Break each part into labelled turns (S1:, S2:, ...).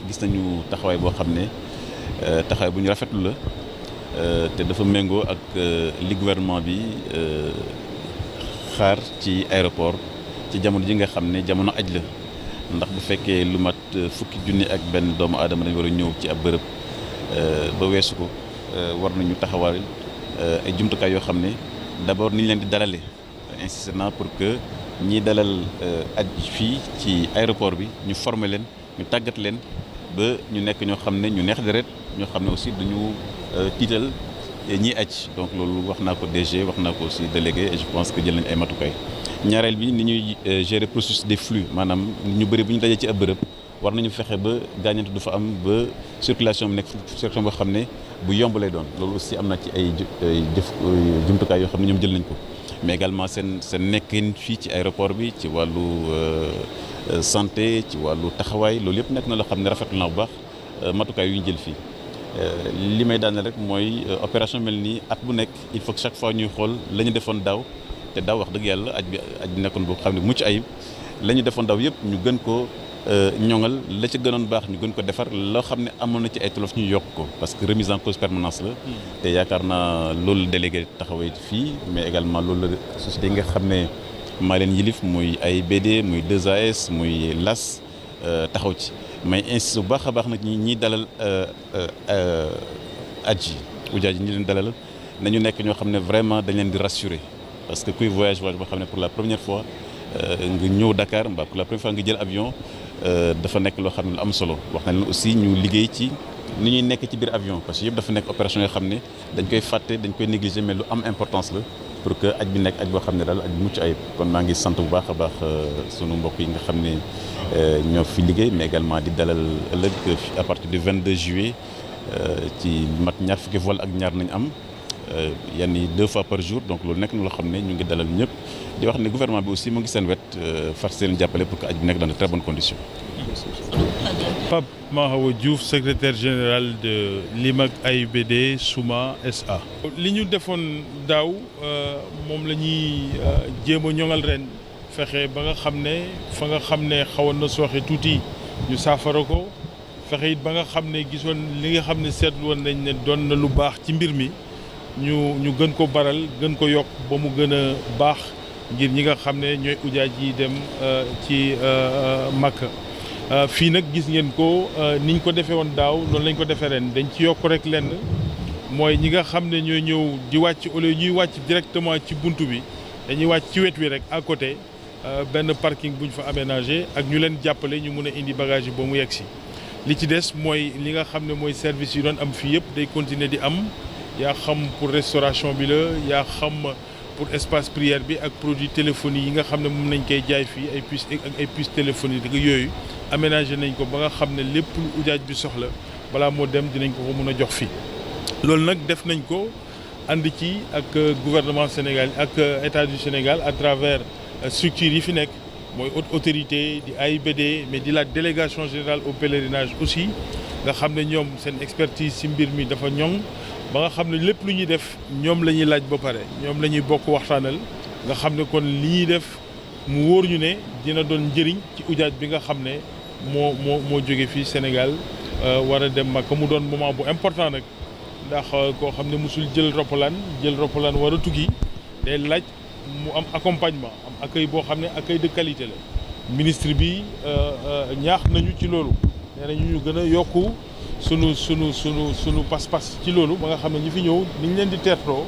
S1: gis nañu taxawaay boo xam ne taxawaay bu ñu rafetlu la te dafa méngoo ak li gouvernement bi xaar ci aéroport ci jamono ji nga xam ne jamono aj la ndax bu fekkee lu mat fukki junni ak benn doomu aadama dañu war a ñëw ci ab bërëb ba weesu ko war nañu taxawal ay jumtukaay yoo xam ne d'abord ni ñu leen di dalale insisté naa pour que ñiy dalal aj fii ci aéroport bi ñu former leen ñu tàggat leen ba ñu nekk ñoo xam ne ñu neex deret ñoo xam ne aussi duñu tiital ñiy aj donc loolu wax naa ko DG wax naa ko aussi délégué et je pense que jël nañ ay matukaay ñaareel bi ni ñuy gérer processus des flux maanaam ñu bëri bu ñu dajee ci ab bërëb war nañu fexe ba gaañante du fa am ba circulation bi nekk circulation boo xam ne bu yomb lay doon loolu aussi am na ci ay jumtukaay yoo xam ne ñoom jël nañ ko mais également seen nekkin fii ci aéroport bi ci wàllu santé ci wàllu taxawaay loolu yëpp nekk na loo xam ne rafetlu naa bu baax matukaay yu ñu jël fii li may daaneel rek mooy opération mel nii at bu nekk il faut que chaque fois ñuy xool la ñu defoon daaw te daaw wax dëgg yàlla aj bi nekkoon boo xam ne mucc ayib la ñu defoon daaw yëpp ñu gën ko ñoŋal la ci gënoon baax ñu gën ko defar loo xam ne amoon na ci ay tolof ñu yokk ko parce que remise en cause permanence la te yaakaar naa loolu délégué taxawee fii mais également loolu la société yi nga xam ne maa leen yilif muy AIBD muy 2AS muy LAS taxaw ci may insiste bu baax a baax nag ñi dalal aj yi ujaaj yi ñi leen dalal nañu nekk ñoo xam ne vraiment dañ leen di rassurer parce que kuy voyage boo xam ne pour la première fois nga ñëw Dakar mbaa pour la première fois nga jël avion dafa nekk loo xam ne lu am solo wax na leen aussi ñu liggéey ci ni ñuy nekk ci biir avion parce que yëpp dafa nekk opération yoo xam ne dañ koy fàtte dañ koy négliger mais lu am importance la pour que aj bi nekk aj boo xam ne daal aj bu mucc ayib kon maa ngi sant bu baax a baax sunu mbokk yi nga xam ne ñoo fi liggéey mais également di dalal ëllëg à partir du 22 juillet ci mat ñaar fukki vol ak ñaar nañ am yenn yi 2 fois par jour donc loolu nekk na loo xam ne ñu ngi dalal ñëpp di wax ne gouvernement bi aussi mu ngi seen wet far seen jàppale pour que aj bi nekk dans de très bonnes conditions.
S2: Pape Mahawa Diouf secrétaire général de l'IMAG AIBD Souma SA. li ñu defoon daaw moom la ñuy jéem a ñoŋal ren fexe ba nga xam ne fa nga xam ne xawoon na sooxe tuuti ñu saafara ko fexe it ba nga xam ne gisoon li nga xam ne seetlu woon nañ ne doon na lu baax ci mbir mi ñu gën ko baral gën ko yokk ba mu gën a baax ngir ñi nga xam ne ñooy ujaaj yi dem ci Makka. fii nag gis ngeen ko niñ ko defee woon daaw noonu lañ ko defee ren dañ ci yokk rek lenn mooy ñi nga xam ne ñooy ñëw di wàcc au lieu ñuy wàcc directement ci buntu bi dañuy wàcc ci wet wi rek à côté benn parking bu ñu fa aménagé ak ñu leen jàppale ñu mun a indi bagage yi ba mu yegg si. li ci des mooy li nga xam ne mooy service yi doon am fii yëpp day continuer di am yaa xam pour restauration bi la yaa xam pour espace prière bi ak produit téléphonie yi nga xam ne moom nañ koy jaay fii ay puces ak ay puces téléphoniques ak yooyu aménagé nañ ko ba nga xam ne lépp lu ujaaj bi soxla balaa moo dem dinañ ko mën a jox fii. loolu nag def nañ ko ànd ci ak gouvernement Sénégal ak état du Sénégal à travers structures yi fi nekk mooy haute autorité di AIBD mais di la délégation générale au pèlerinage aussi nga xam ne ñoom seen expertise ci mbir mi dafa ñoŋ. ba nga xam ne lépp lu ñuy def ñoom la ñuy laaj ba pare ñoom la ñuy bokk waxtaanal nga xam ne kon li ñuy def mu wóor ñu ne dina doon njëriñ ci ujaaj bi nga xam ne moo jóge fii Sénégal war a dem Makka mu doon moment bu important nag ndax koo xam ne mosul jël roppalaan war a tukki day laaj mu am accompagnement am accueil boo xam ne accueil de qualité la ministre bi ñaax nañu ci loolu nee nañu ñu gën a yokku sunu pas-pas ci loolu ba nga xam ne ñi fi ñëw ni ñu leen di teertoo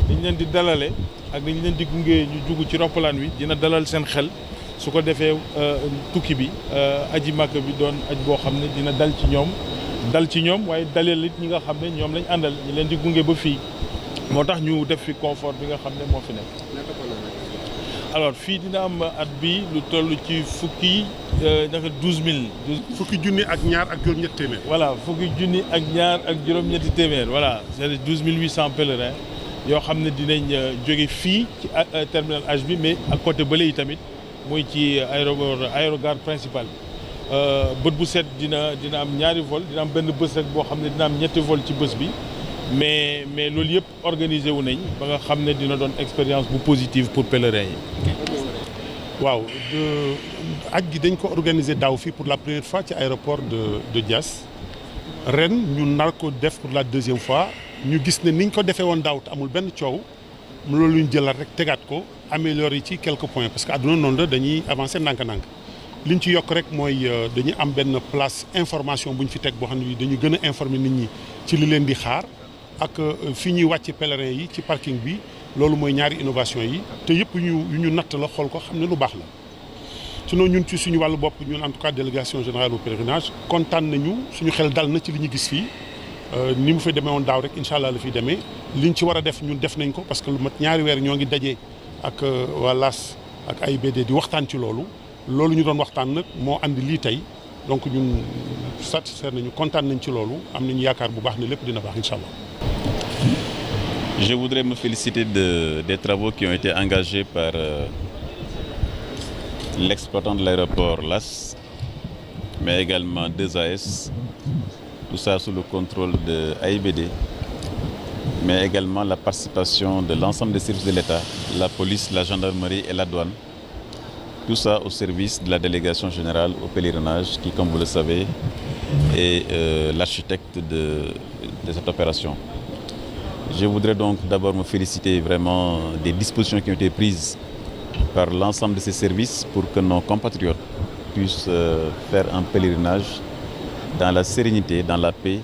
S2: ni ñu leen di dalale ak ni ñu leen di gunge ñu dugg ci roppalaan wi dina dalal seen xel su ko defee tukki bi aji Makka bi doon aj boo xam ne dina dal ci ñoom waaye dalal it ñi nga xam ne ñoom lañ àndal ñi leen di gunge ba fii moo tax ñu def fi confort bi nga xam ne moo fi nekk. alors fii dina am at bi lu toll ci fukki naka 12000.
S3: fukki junni ak ñaar ak juróom-ñetti téeméer.
S2: voilà fukki junni ak ñaar ak juróom-ñetti téeméer voilà c'est 12800 pèlerins yoo xam ne dinañ jóge fii ci terminal H bi mais à côté bële yi tamit muy ci aérogare principal bët bu set dina am ñaari vol dina am benn bés rek boo xam ne dina am ñetti vol ci bés bi mais loolu yëpp organisé wu nañ ba nga xam ne dina doon expérience bu positive pour pèlerins yi.
S3: waaw aj gi dañ ko organiser daaw fii pour la première fois ci aéroport de Diass ren ñu nar ko def pour la deuxième fois ñu gis ne niñ ko defee woon daaw te amul benn coow loolu ñu jëlaat rek tegaat ko améliorer ci quelques points parce que àdduna noonu la dañuy avancer ndànk-ndànk li ñu ci yokk rek mooy dañuy am benn place information bu ñu fi teg boo xam ne dañu gën a informer nit ñi ci li leen di xaar ak fi ñuy wàcc pèlerin yi ci parking bi loolu mooy ñaari innovation yi te yëpp yu ñu natt la xool ko xam ne lu baax la. sinon ñun ci suñu wàllu bopp ñun en tout cas délégation générale au pèlerinage kontaan nañu suñu xel dal na ci li ñu gis fii ni mu fa demee woon daaw rek incha allah la fiy demee liñ ci war a def ñun def nañ ko parce que lu mat ñaari weer ñoo ngi daje ak waa LAS ak AIBD di waxtaan ci loolu ñu doon waxtaan nag moo andi lii tey donc ñun satisfaire nañu kontaan nañ ci loolu am nañu yaakaar bu baax ne lépp dina baax incha allah.
S1: Je voudrais me féliciter des travaux qui ont été engagés par l'exploitant de l'aéroport LAS, mais également 2AS, tout ça sous le contrôle de AIBD, mais également la participation de l'ensemble des services de l'État, la police, la gendarmerie et la douane, tout ça au service de la délégation générale au pèlerinage qui, comme vous le savez, est l'architecte de cette opération. Je voudrais donc d'abord me féliciter vraiment des dispositions qui ont été prises par l'ensemble de ces services pour que nos compatriotes puissent faire un pèlerinage dans la sérénité, dans la paix,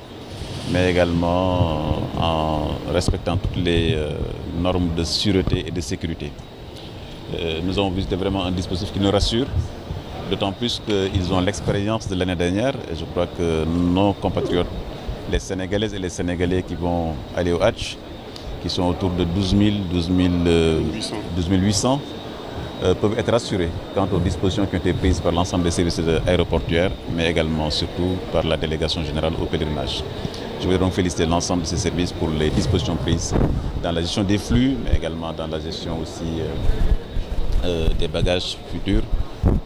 S1: mais également en respectant toutes les normes de sûreté et de sécurité. Nous avons visité vraiment un dispositif qui nous rassure, d'autant plus qu'ils ont l'expérience de l'année dernière et je crois que nos compatriotes, les Sénégalaises et les Sénégalais qui vont aller au Hajj, qui sont autour de 12 800, peuvent être rassurés quant aux dispositions qui ont été prises par l'ensemble des services aéroportuaires, mais également surtout par la délégation générale au pèlerinage. Je voudrais donc féliciter l'ensemble de ces services pour les dispositions prises dans la gestion des flux, mais également dans la gestion aussi des bagages futurs,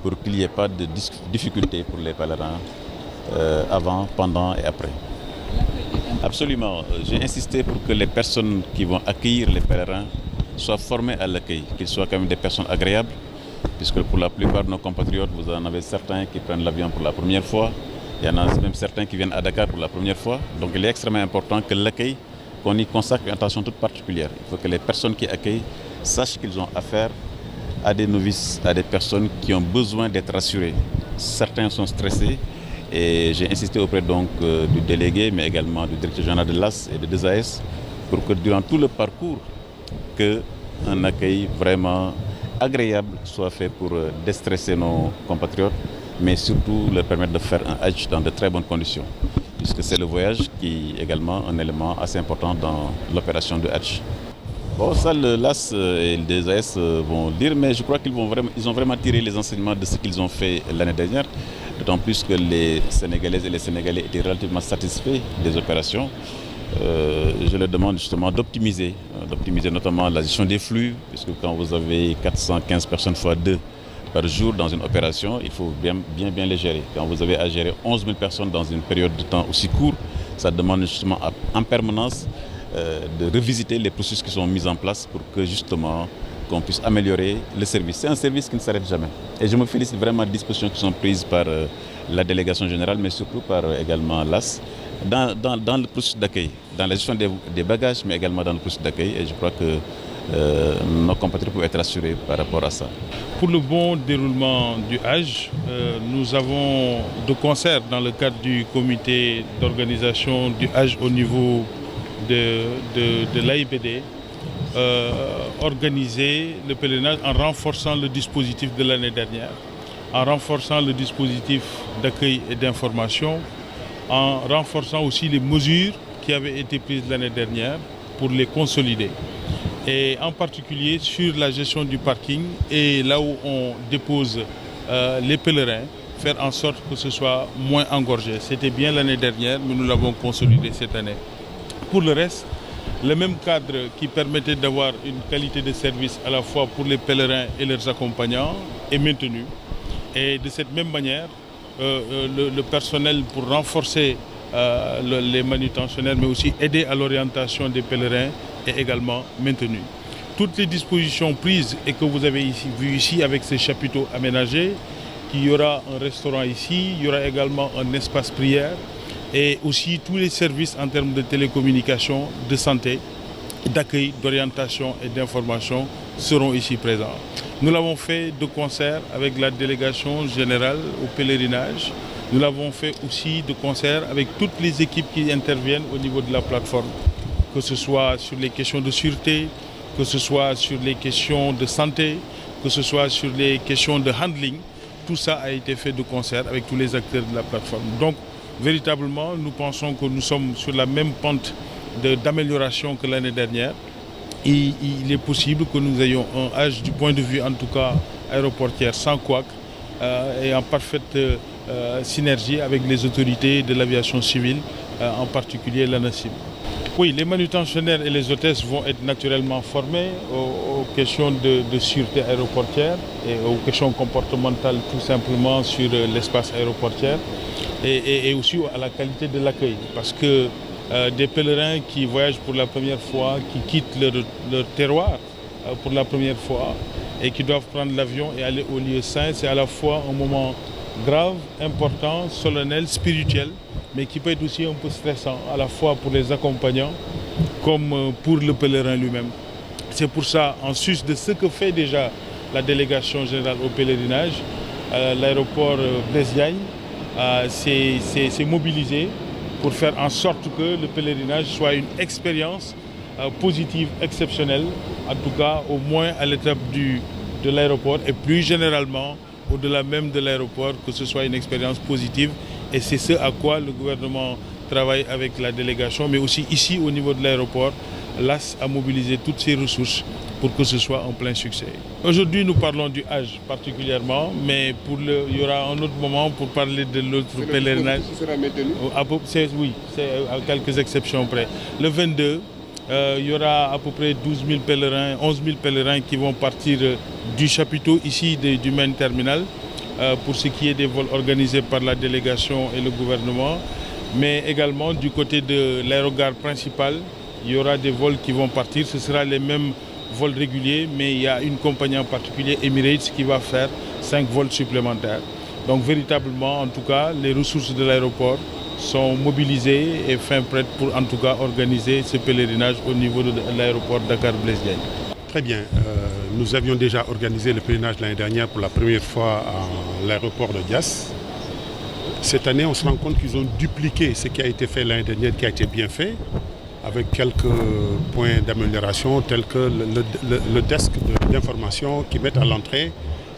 S1: pour qu'il n'y ait pas de difficultés pour les pèlerins avant, pendant et après. Absolument. J'ai insisté pour que les personnes qui vont accueillir les pèlerins soient formés à l'accueil, qu'ils soient quand même des personnes agréables, puisque pour la plupart de nos compatriotes, vous en avez certains qui prennent l'avion pour la première fois, il y en a même certains qui viennent à Dakar pour la première fois. Donc il est extrêmement important que l'accueil, qu'on y consacre une attention toute particulière. Il faut que les personnes qui accueillent sachent qu'ils ont affaire à des novices, à des personnes qui ont besoin d'être rassurées. Certains sont stressés. Et j'ai insisté auprès donc du délégué, mais également du directeur général de l'AS et de 2AS, pour que durant tout le parcours, qu'un accueil vraiment agréable soit fait pour déstresser nos compatriotes, mais surtout leur permettre de faire un Hajj dans de très bonnes conditions, puisque c'est le voyage qui est également un élément assez important dans l'opération de Hajj. Bon, ça, le LAS et le 2AS vont dire, mais je crois qu'ils ont vraiment tiré les enseignements de ce qu'ils ont fait l'année dernière. D'autant plus que les Sénégalaises et les Sénégalais étaient relativement satisfaits des opérations. Je leur demande justement d'optimiser notamment la gestion des flux, puisque quand vous avez 415 personnes x 2 par jour dans une opération, il faut bien les gérer. Quand vous avez à gérer 11 000 personnes dans une période de temps aussi courte, ça demande justement en permanence de revisiter les processus qui sont mis en place pour que justement qu'on puisse améliorer le service. C'est un service qui ne s'arrête jamais. Et je me félicite vraiment des dispositions qui sont prises par la délégation générale, mais surtout par également l'AS, dans le processus d'accueil, dans la gestion des bagages, mais également dans le processus d'accueil. Et je crois que nos compatriotes peuvent être rassurés par rapport à ça.
S2: Pour le bon déroulement du Hajj, nous avons de concert dans le cadre du comité d'organisation du Hajj au niveau de l'AIBD, organiser le pèlerinage en renforçant le dispositif de l'année dernière, en renforçant le dispositif d'accueil et d'information, en renforçant aussi les mesures qui avaient été prises l'année dernière pour les consolider. Et en particulier sur la gestion du parking et là où on dépose les pèlerins, faire en sorte que ce soit moins engorgé. C'était bien l'année dernière, mais nous l'avons consolidé cette année. Pour le reste, le même cadre qui permettait d'avoir une qualité de service à la fois pour les pèlerins et leurs accompagnants est maintenu. Et de cette même manière, le personnel pour renforcer les manutentionnaires, mais aussi aider à l'orientation des pèlerins est également maintenu. toutes les dispositions prises et que vous avez vues ici avec ces chapiteaux aménagés, qu'il y aura un restaurant ici, il y aura également un espace prière et aussi tous les services en termes de télécommunication, de santé, d'accueil, d'orientation et d'information seront ici présents. Nous l'avons fait de concert avec la délégation générale au pèlerinage. Nous l'avons fait aussi de concert avec toutes les équipes qui interviennent au niveau de la plateforme, que ce soit sur les questions de sûreté, que ce soit sur les questions de santé, que ce soit sur les questions de handling. Tout ça a été fait de concert avec tous les acteurs de la plateforme. Donc, véritablement, nous pensons que nous sommes sur la même pente d'amélioration que l'année dernière. Et il est possible que nous ayons un âge du point de vue, en tout cas, aéroportière sans couac et en parfaite synergie avec les autorités de l'aviation civile, en particulier l'ANACIM. Oui, les manutentionnaires et les hôtesses vont être naturellement formés aux questions de sûreté aéroportière et aux questions comportementales tout simplement sur l'espace aéroportière et aussi à la qualité de l'accueil. Parce que des pèlerins qui voyagent pour la première fois, qui quittent leur terroir pour la première fois et qui doivent prendre l'avion et aller au lieu saint, c'est à la fois un moment grave, important, solennel, spirituel, mais qui peut être aussi un peu stressant, à la fois pour les accompagnants comme pour le pèlerin lui-même. C'est pour ça, en sus de ce que fait déjà la délégation générale au pèlerinage, l'aéroport Blaise Diagne s'est mobilisé pour faire en sorte que le pèlerinage soit une expérience positive, exceptionnelle, en tout cas au moins à l'étape de l'aéroport et plus généralement au-delà même de l'aéroport, que ce soit une expérience positive. Et c'est ce à quoi le gouvernement travaille avec la délégation, mais aussi ici au niveau de l'aéroport, l'AS a mobilisé toutes ses ressources pour que ce soit un plein succès. Aujourd'hui, nous parlons du Hajj particulièrement, mais il y aura un autre moment pour parler de l'autre pèlerinage.
S4: Sera maintenu.
S2: Oui, c'est à quelques exceptions près. Le 22, il y aura à peu près 12 000 pèlerins, 11 000 pèlerins qui vont partir du chapiteau ici du main terminal pour ce qui est des vols organisés par la délégation et le gouvernement, mais également du côté de l'aérogare principale, il y aura des vols qui vont partir. Ce sera les mêmes vols réguliers, mais il y a une compagnie en particulier, Emirates, qui va faire 5 vols supplémentaires. Donc véritablement, en tout cas, les ressources de l'aéroport sont mobilisées et fin prêtes pour en tout cas organiser ce pèlerinage au niveau de l'aéroport Dakar-Blaise Diagne.
S3: Très bien. Nous avions déjà organisé le pèlerinage l'année dernière pour la première fois à l'aéroport de Diass. Cette année, on se rend compte qu'ils ont dupliqué ce qui a été fait l'année dernière, qui a été bien fait, avec quelques points d'amélioration tels que le desk d'information qui met à l'entrée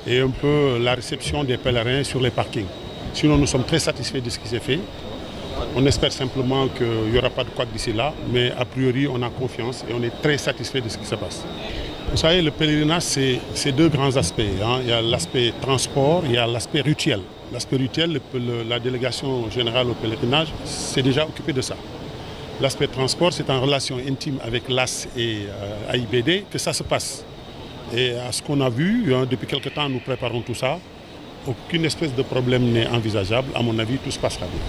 S3: et un peu la réception des pèlerins sur les parkings. Sinon, nous sommes très satisfaits de ce qui s'est fait. On espère simplement qu'il n'y aura pas de couac d'ici là, mais a priori, on a confiance et on est très satisfait de ce qui se passe. Vous savez, le pèlerinage, c'est deux grands aspects. Il y a l'aspect transport, il y a l'aspect rituel. L'aspect rituel, la délégation générale au pèlerinage s'est déjà occupée de ça. L'aspect transport, c'est en relation intime avec l'AS et AIBD que ça se passe. Et à ce qu'on a vu, depuis quelque temps, nous préparons tout ça. Aucune espèce de problème n'est envisageable. À mon avis, tout se passera bien.